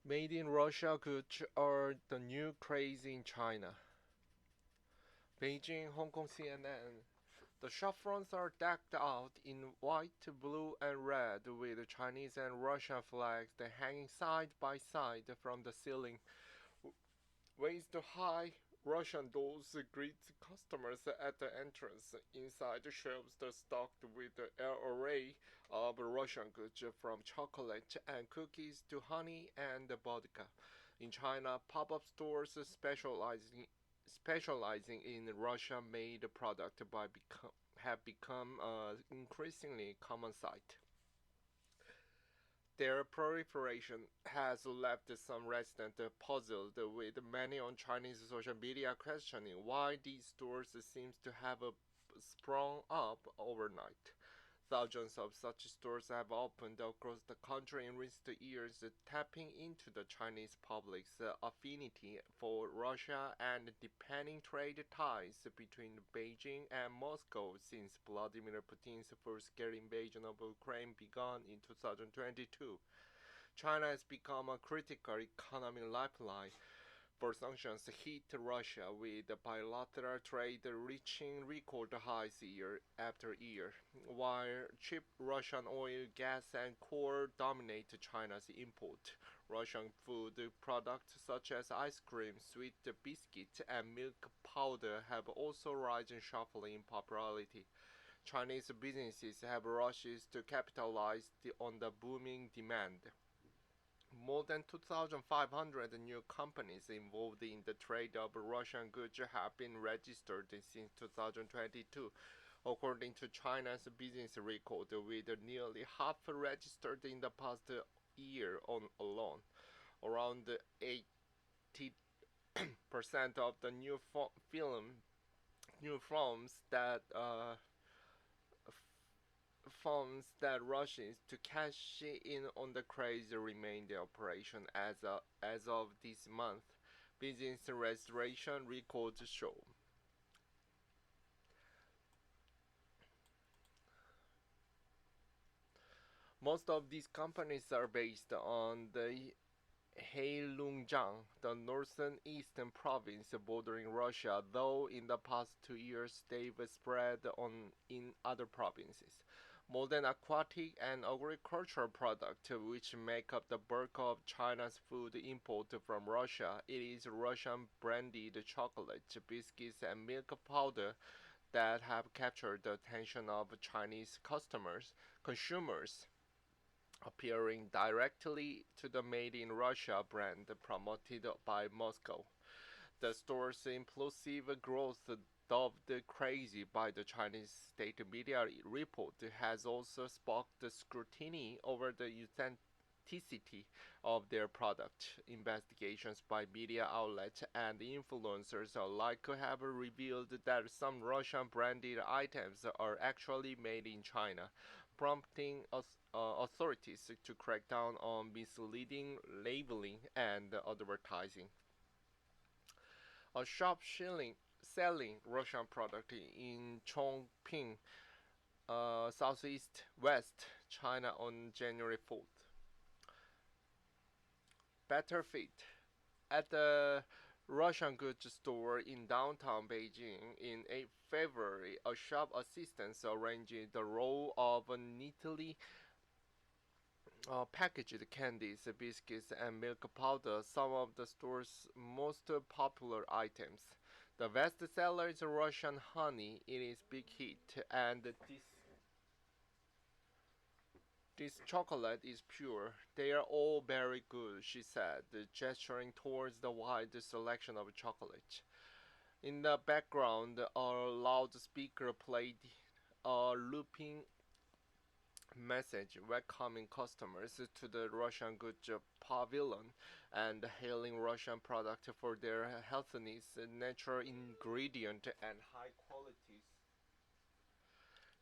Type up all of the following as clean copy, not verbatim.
Made in Russia goods are the new craze in China. Beijing, Hong Kong CNN. The shop fronts are decked out in white, blue, and red with Chinese and Russian flags hanging side by side from the ceiling. Waist-high Russian dolls greet customers at the entrance. Inside shelves are stocked with an array of Russian goods from chocolate and cookies to honey and vodka. In China, pop-up stores specializing in Russian-made products have become an increasingly common sight. Their proliferation has left some residents puzzled, with many on Chinese social media questioning why these stores seem to have sprung up overnight. Thousands of such stores have opened across the country in recent years, tapping into the Chinese public's affinity for Russia and deepening trade ties between Beijing and Moscow since Vladimir Putin's full-scale invasion of Ukraine began in 2022. China has become a critical economic lifeline for sanctions hit Russia, with bilateral trade reaching record highs year after year, while cheap Russian oil, gas, and coal dominate China's import. Russian food products such as ice cream, sweet biscuits, and milk powder have also risen sharply in popularity. Chinese businesses have rushed to capitalize on the booming demand. More than 2,500 new companies involved in the trade of Russian goods have been registered since 2022, according to China's business record, with nearly half registered in the past year alone. Around 80% of the new firms that rushes to cash in on the craze remain in operation as of this month, business registration records show. Most of these companies are based on the Heilongjiang, the northeastern province bordering Russia, though in the past 2 years they've spread in other provinces. More than aquatic and agricultural products, which make up the bulk of China's food import from Russia, it is Russian branded chocolate, biscuits, and milk powder that have captured the attention of Chinese consumers, appearing directly to the Made in Russia brand promoted by Moscow. The store's implosive growth, dubbed crazy by the Chinese state media report, has also sparked scrutiny over the authenticity of their product. Investigations by media outlets and influencers alike have revealed that some Russian branded items are actually made in China, prompting authorities to crack down on misleading labeling and advertising. A shop selling Russian product in Chongqing, southeast west China, on January 4th. Better fit. At the Russian goods store in downtown Beijing in February, a shop assistant arranged the roll of neatly packaged candies, biscuits, and milk powder, some of the store's most popular items. The best seller is Russian honey. It is big hit, and this chocolate is pure. They are all very good, she said, gesturing towards the wide selection of chocolate. In the background, a loudspeaker played a looping message welcoming customers to the Russian goods pavilion and hailing Russian products for their healthiness, natural ingredient, and high qualities.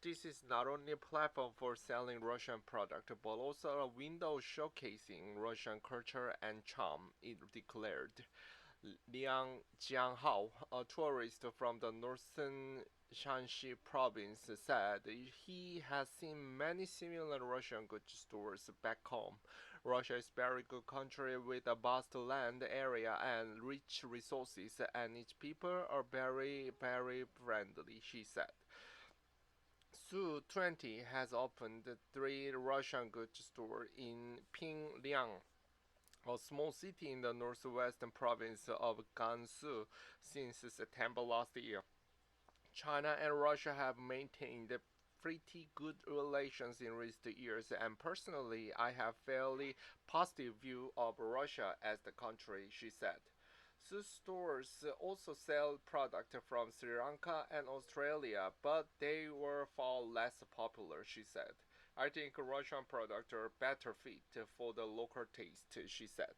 This is not only a platform for selling Russian products, but also a window showcasing Russian culture and charm, it declared. Liang Jianghao, a tourist from the northern Shanxi province, said he has seen many similar Russian goods stores back home. Russia is a very good country with a vast land area and rich resources, and its people are very, very friendly, she said. Su 20 has opened three Russian goods stores in Pingliang, a small city in the northwestern province of Gansu, since September last year. China and Russia have maintained pretty good relations in recent years, and personally, I have fairly positive view of Russia as the country, she said. Su's stores also sell products from Sri Lanka and Australia, but they were far less popular, she said. I think Russian products are better fit for the local taste, she said.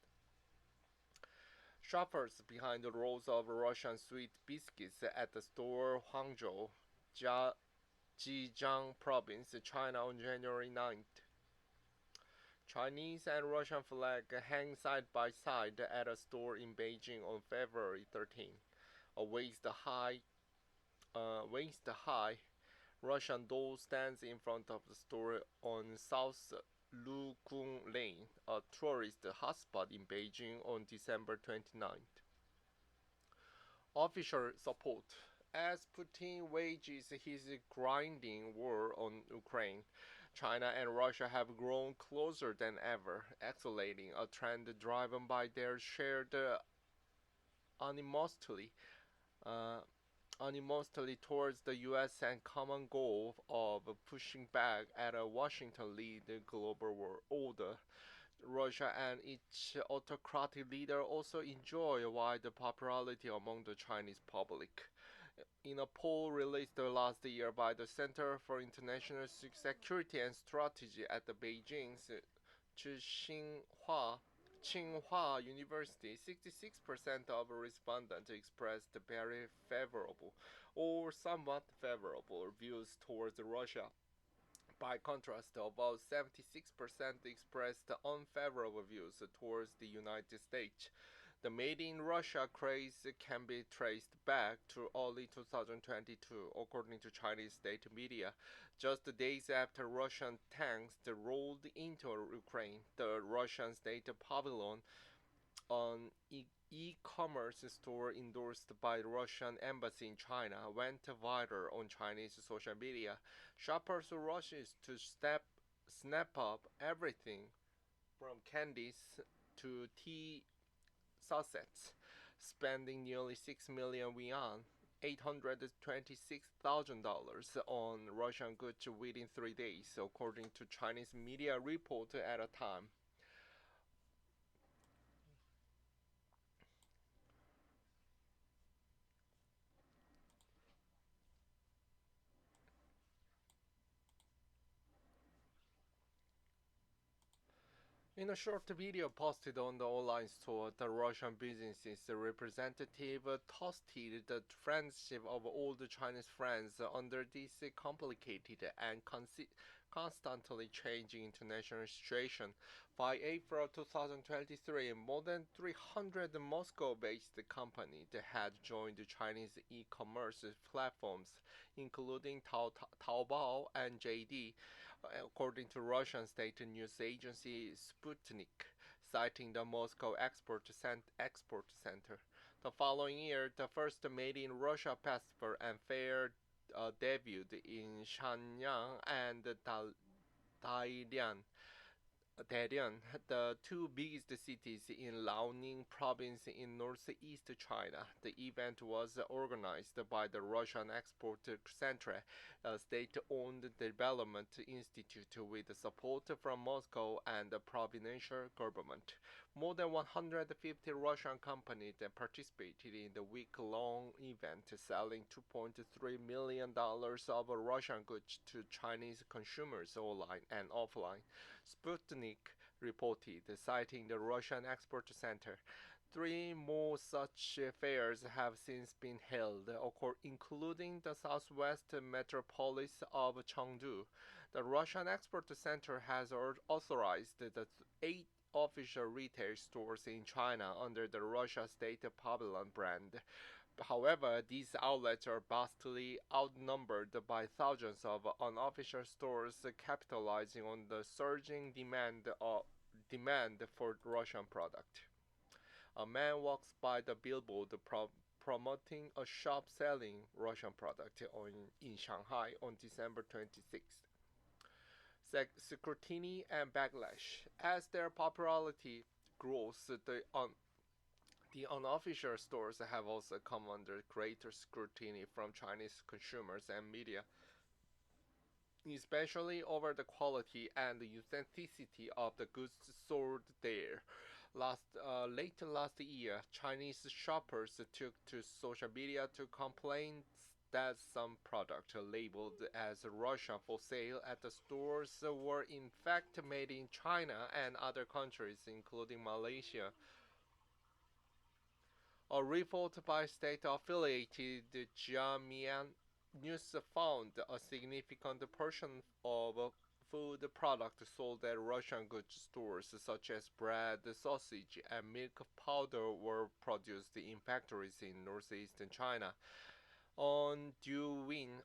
Shoppers behind the rows of Russian sweet biscuits at the store Hangzhou, Zhejiang Province, China on January 9th. Chinese and Russian flag hang side by side at a store in Beijing on February 13th. A waist-high Russian doll stands in front of the store on South Lugung Lane, a tourist hotspot in Beijing on December 29th. Official support. As Putin wages his grinding war on Ukraine, China and Russia have grown closer than ever, accelerating a trend driven by their shared animosity, uh, animosity towards the U.S. and common goal of pushing back at a Washington-led global world order. Russia and its autocratic leader also enjoy wide popularity among the Chinese public. In a poll released last year by the Center for International Security and Strategy at the Beijing's Tsinghua University, 66% of respondents expressed very favorable or somewhat favorable views towards Russia. By contrast, about 76% expressed unfavorable views towards the United States. The Made in Russia craze can be traced back to early 2022, according to Chinese state media. Just days after Russian tanks rolled into Ukraine, the Russian state pavilion, an e-commerce store endorsed by the Russian embassy in China, went viral on Chinese social media. Shoppers rushed to snap up everything from candies to tea sachets, spending nearly 6 million yuan, $826,000 on Russian goods within 3 days, according to Chinese media report at a time. In a short video posted on the online store, the Russian business's representative toasted the friendship of all the Chinese friends under this complicated and constantly changing international situation. By April 2023, more than 300 Moscow-based companies had joined Chinese e-commerce platforms, including Taobao and JD, according to Russian state news agency Sputnik, citing the Moscow Export Center. The following year, the first Made in Russia festival and fair debuted in Shenyang and Dalian. Dalian, the two biggest cities in Liaoning province in northeast China. The event was organized by the Russian Export Center, a state-owned development institute with support from Moscow and the provincial government. More than 150 Russian companies participated in the week-long event, selling $2.3 million of Russian goods to Chinese consumers online and offline. Sputnik reported, citing the Russian Export Center. Three more such fairs have since been held, including the southwest metropolis of Chengdu. The Russian Export Center has authorized the eight official retail stores in China under the Russia State Pavilion brand. However, these outlets are vastly outnumbered by thousands of unofficial stores capitalizing on the surging demand for Russian product. A man walks by the billboard promoting a shop selling Russian product in Shanghai on December 26th. Scrutiny and backlash. As their popularity grows, the unofficial stores have also come under greater scrutiny from Chinese consumers and media, especially over the quality and the authenticity of the goods sold there. Late last year, Chinese shoppers took to social media to complain that some products labeled as Russian for sale at the stores were in fact made in China and other countries, including Malaysia. A report by state-affiliated Jiamian News found a significant portion of food products sold at Russian goods stores, such as bread, sausage, and milk powder, were produced in factories in northeastern China. On Douyin,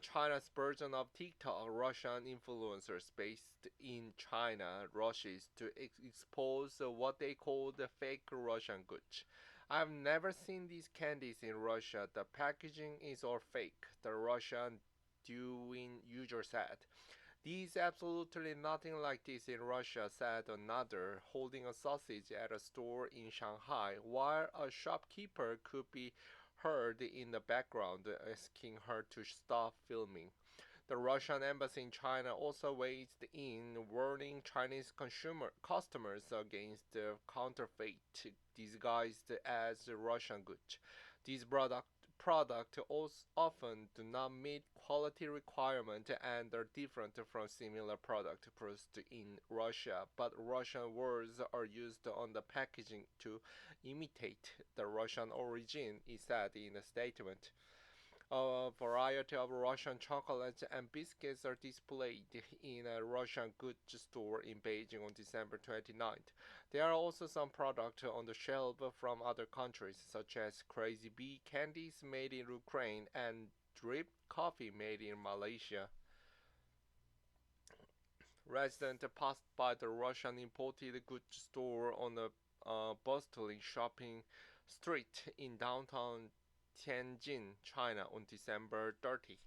China's version of TikTok, Russian influencers based in China rushes to expose what they call the fake Russian goods. I've never seen these candies in Russia. The packaging is all fake, the Russian Douyin user said. There's absolutely nothing like this in Russia, said another, holding a sausage at a store in Shanghai, while a shopkeeper could be heard in the background asking her to stop filming. The Russian embassy in China also weighed in, warning Chinese customers against counterfeit disguised as Russian goods. These products often do not meet quality requirements and are different from similar products produced in Russia, but Russian words are used on the packaging to imitate the Russian origin, it said in a statement. A variety of Russian chocolates and biscuits are displayed in a Russian goods store in Beijing on December 29th. There are also some products on the shelf from other countries, such as Crazy Bee candies made in Ukraine and drip coffee made in Malaysia. Residents passed by the Russian imported goods store on a bustling shopping street in downtown Tianjin, China on December 30.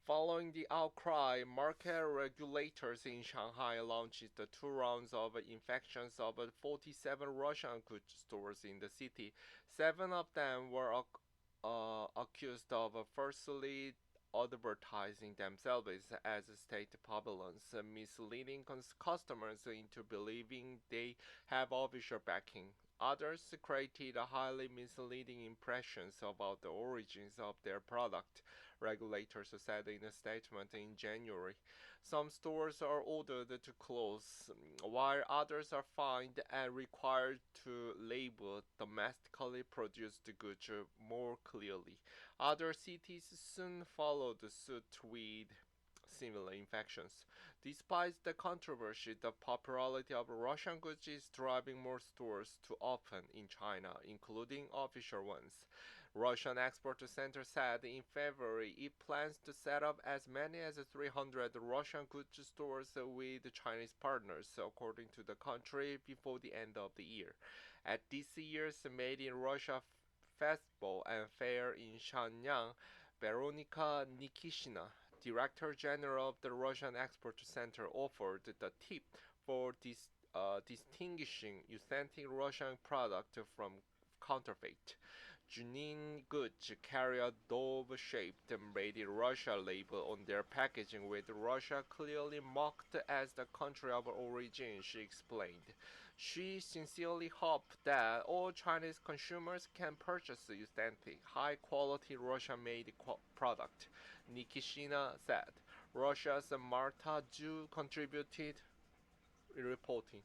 Following the outcry, market regulators in Shanghai launched the two rounds of inspections of 47 Russian goods stores in the city. Seven of them were accused of falsely advertising themselves as state pavilions, misleading customers into believing they have official backing. Others created highly misleading impressions about the origins of their product, regulators said in a statement in January. Some stores are ordered to close, while others are fined and required to label domestically produced goods more clearly. Other cities soon followed suit with similar infections. Despite the controversy, the popularity of Russian goods is driving more stores to open in China, including official ones. Russian Export Center said in February it plans to set up as many as 300 Russian goods stores with Chinese partners, according to the country, before the end of the year. At this year's Made in Russia Festival and Fair in Shenyang, Veronika Nikishina, Director General of the Russian Export Center, offered the tip for distinguishing authentic Russian product from counterfeit. Junin goods carry a dove-shaped "Made in Russia" label on their packaging, with Russia clearly marked as the country of origin, she explained. She sincerely hoped that all Chinese consumers can purchase authentic, high-quality Russian-made product, Nikishina said. Russia's Marta Zhu contributed reporting.